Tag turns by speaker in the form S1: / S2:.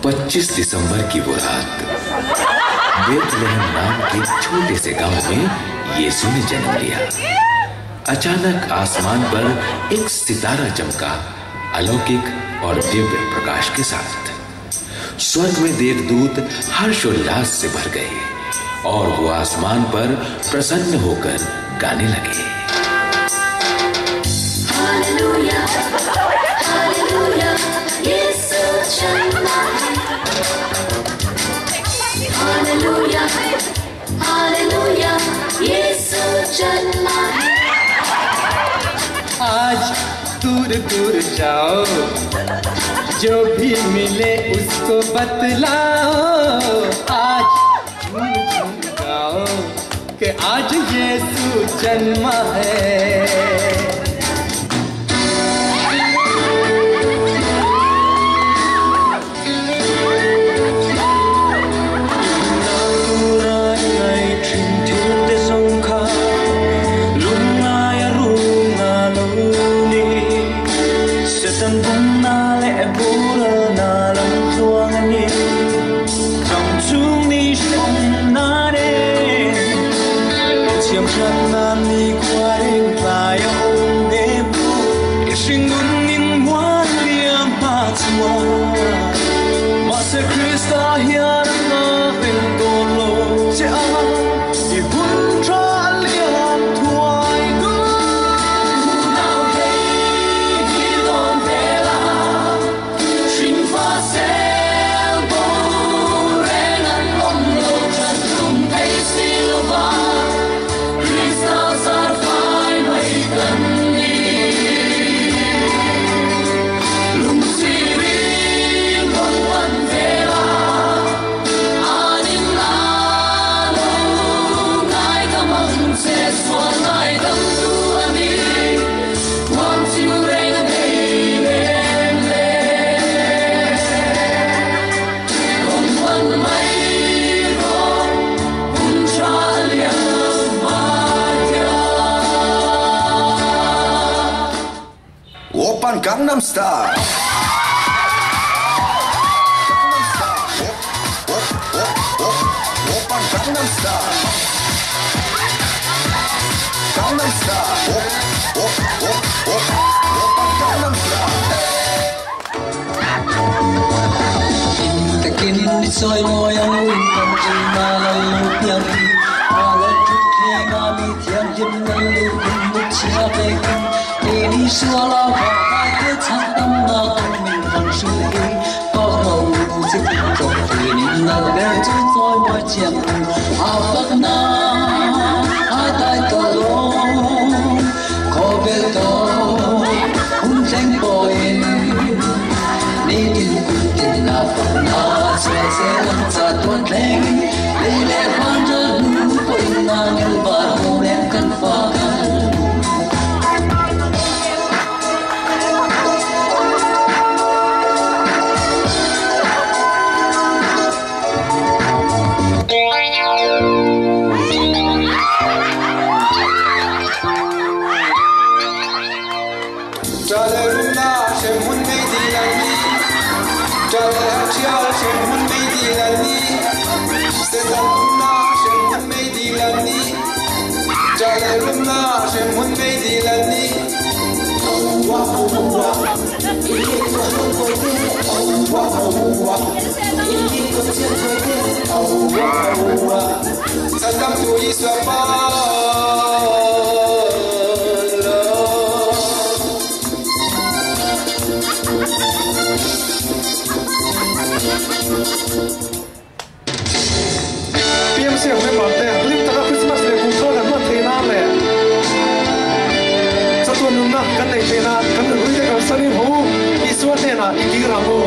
S1: 25 दिसंबर की वो रात बेथलेहम नाम के छोटे से गांव में यीशु ने जन्म लिया। अचानक आसमान पर एक सितारा चमका, अलौकिक और दिव्य प्रकाश के साथ। स्वर्ग में देवदूत हर्षोल्लास से भर गए और वो आसमान पर प्रसन्न होकर गाने लगे।
S2: हालेलुया, हालेलुया, यीशु जन्मा है। हालेलुया, हालेलुया, यीशु जन्मा है।
S3: आज दूर दूर जाओ, जो भी मिले उसको बतलाओ। आज झूम झूम गाओ कि आज यीशु जन्मा है।
S4: Gangnam Style. Gangnam Style. Oppan Gangnam Style. Gangnam Style. Oppan Gangnam Style.
S5: Takin soy moyang winkan jina lalu yang malah tuhe ngami tiang jim lalu kumut siapa yang ini suara tháng tâm na mình vẫn suy có ngầu dịch trong thì nên nào để chúng tôi mỗi chiều áo bắc na hai tay cờ lô có biết đâu cũng tranh bồi đi tìm cùng tìm là phần na sẽ làm ra tuôn lên đi lên quan trọng quên na như bà hồ em cần phá
S6: kan nei pena kan ru te kan sani ho iswa te na ikira mo